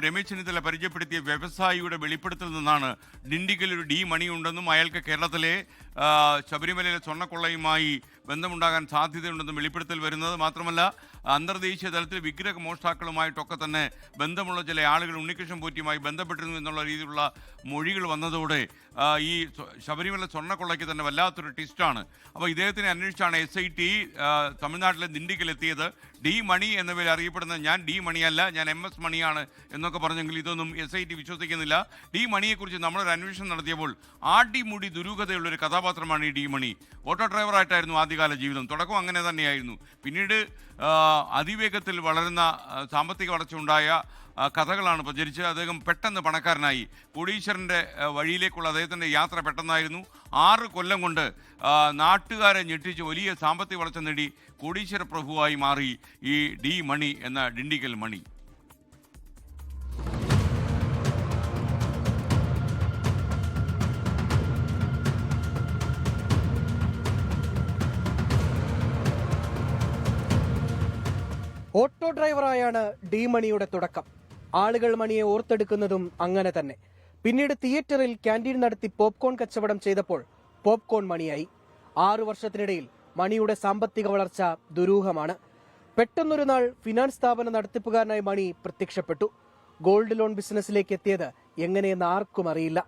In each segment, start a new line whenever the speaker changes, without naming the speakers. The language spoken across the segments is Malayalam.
രമേശ് ചെന്നിത്തല പരിചയപ്പെടുത്തിയ വ്യവസായിയുടെ വെളിപ്പെടുത്തൽ നിന്നാണ് ഡിണ്ടിഗൽ ഒരു ഡി മണി ഉണ്ടെന്നും അയാൾക്ക് കേരളത്തിലെ ശബരിമലയിലെ സ്വർണ്ണക്കൊള്ളയുമായി ബന്ധമുണ്ടാകാൻ സാധ്യതയുണ്ടെന്നും വെളിപ്പെടുത്തൽ വരുന്നത്. മാത്രമല്ല അന്തർദേശീയ തലത്തിൽ വിഗ്രഹ മോഷ്ടാക്കളുമായിട്ടൊക്കെ തന്നെ ബന്ധമുള്ള ചില ആളുകൾ ഉണ്ണികൃഷ്ണൻ പോറ്റിയുമായി ബന്ധപ്പെട്ടിരുന്നു എന്നുള്ള രീതിയിലുള്ള മൊഴികൾ വന്നതോടെ ഈ ശബരിമല സ്വർണ്ണക്കൊള്ളയ്ക്ക് തന്നെ വല്ലാത്തൊരു ട്വിസ്റ്റാണ്. അപ്പോൾ ഇദ്ദേഹത്തിനെ അന്വേഷിച്ചാണ് SIT തമിഴ്നാട്ടിലെ ദിണ്ടിഗലെത്തിയത്. ഡി മണി എന്ന പേരിൽ അറിയപ്പെടുന്ന ഞാൻ ഡി മണിയല്ല, ഞാൻ MS മണിയാണ് എന്നൊക്കെ പറഞ്ഞെങ്കിൽ ഇതൊന്നും SIT വിശ്വസിക്കുന്നില്ല. ഡി മണിയെക്കുറിച്ച് നമ്മളൊരു അന്വേഷണം നടത്തിയപ്പോൾ ആടിമുടി ദുരൂഹതയുള്ളൊരു കഥാപാത്രമാണ് ഈ ഡി മണി. ഓട്ടോ ഡ്രൈവറായിട്ടായിരുന്നു ആദ്യകാല ജീവിതം, തുടക്കം അങ്ങനെ തന്നെയായിരുന്നു. പിന്നീട് അതിവേഗത്തിൽ വളരുന്ന സാമ്പത്തിക വളർച്ച ഉണ്ടായ കഥകളാണ് പ്രചരിച്ചത്. അദ്ദേഹം പെട്ടെന്ന് പണക്കാരനായി. കോടീശ്വരൻ്റെ വഴിയിലേക്കുള്ള അദ്ദേഹത്തിൻ്റെ യാത്ര പെട്ടെന്നായിരുന്നു. 6 കൊല്ലം കൊണ്ട് നാട്ടുകാരെ ഞെട്ടിച്ച് വലിയ സാമ്പത്തിക വളർച്ച നേടി കോടീശ്വര പ്രഭുവായി മാറി ഈ ഡി മണി എന്ന ഡിണ്ടിഗൽ മണി.
ഓട്ടോ ഡ്രൈവറായാണ് ഡി മണിയുടെ തുടക്കം. ആളുകൾ മണിയെ ഓർത്തെടുക്കുന്നതും അങ്ങനെ തന്നെ. പിന്നീട് തിയേറ്ററിൽ ക്യാൻറ്റീൻ നടത്തി പോപ്കോൺ കച്ചവടം ചെയ്തപ്പോൾ പോപ്കോൺ മണിയായി. 6 വർഷത്തിനിടയിൽ മണിയുടെ സാമ്പത്തിക വളർച്ച ദുരൂഹമാണ്. പെട്ടെന്നൊരു നാൾ ഫിനാൻസ് സ്ഥാപന നടത്തിപ്പുകാരനായി മണി പ്രത്യക്ഷപ്പെട്ടു. ഗോൾഡ് ലോൺ ബിസിനസ്സിലേക്ക് എത്തിയത് എങ്ങനെയെന്ന് ആർക്കും അറിയില്ല.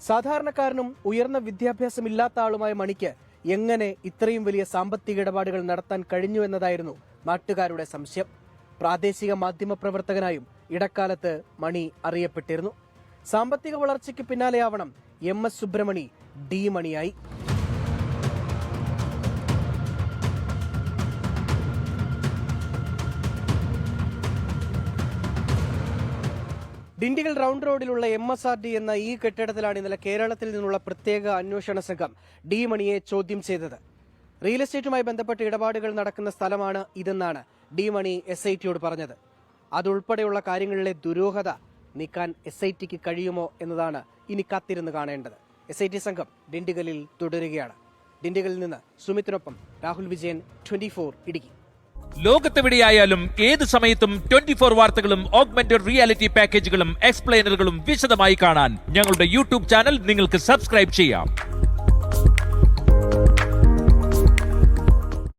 സാധാരണക്കാരനും ഉയർന്ന വിദ്യാഭ്യാസമില്ലാത്ത ആളുമായ മണിക്ക് എങ്ങനെ ഇത്രയും വലിയ സാമ്പത്തിക ഇടപാടുകൾ നടത്താൻ കഴിഞ്ഞു എന്നതായിരുന്നു നാട്ടുകാരുടെ സംശയം. പ്രാദേശിക മാധ്യമ പ്രവർത്തകനായും ഇടക്കാലത്ത് മണി അറിയപ്പെട്ടിരുന്നു. സാമ്പത്തിക വളർച്ചയ്ക്ക് പിന്നാലെയാവണം MS സുബ്രഹ്മണി ഡി മണിയായി. ഡിണ്ടിഗൽ റൗണ്ട് റോഡിലുള്ള MSRD എന്ന ഈ കെട്ടിടത്തിലാണ് ഇന്നലെ കേരളത്തിൽ നിന്നുള്ള പ്രത്യേക അന്വേഷണ സംഘം ഡി മണിയെ ചോദ്യം ചെയ്തത്. റിയൽ എസ്റ്റേറ്റുമായി ബന്ധപ്പെട്ട ഇടപാടുകൾ നടക്കുന്ന സ്ഥലമാണ് ഇതെന്നാണ് ഡി മണി SITയോട് പറഞ്ഞത്. അതുൾപ്പെടെയുള്ള കാര്യങ്ങളിലെ ദുരൂഹത നീക്കാൻ SITക്ക് കഴിയുമോ എന്നതാണ് ഇനി കാത്തിരുന്ന് കാണേണ്ടത്. SIT സംഘം ഡിണ്ടിഗലിൽ തുടരുകയാണ്. ഡിണ്ടിഗലിൽ നിന്ന് സുമിത്തിനൊപ്പം രാഹുൽ വിജയൻ, 24 ഇടുക്കി.
ലോകത്തെവിടെയായാലും ഏത് സമയത്തും 24 വാർത്തകളും ഓഗ്മെന്റഡ് റിയാലിറ്റി പാക്കേജുകളും എക്സ്പ്ലെയിനറുകളും വിശദമായി കാണാൻ ഞങ്ങളുടെ YouTube ചാനൽ നിങ്ങൾക്ക് സബ്സ്ക്രൈബ് ചെയ്യാം.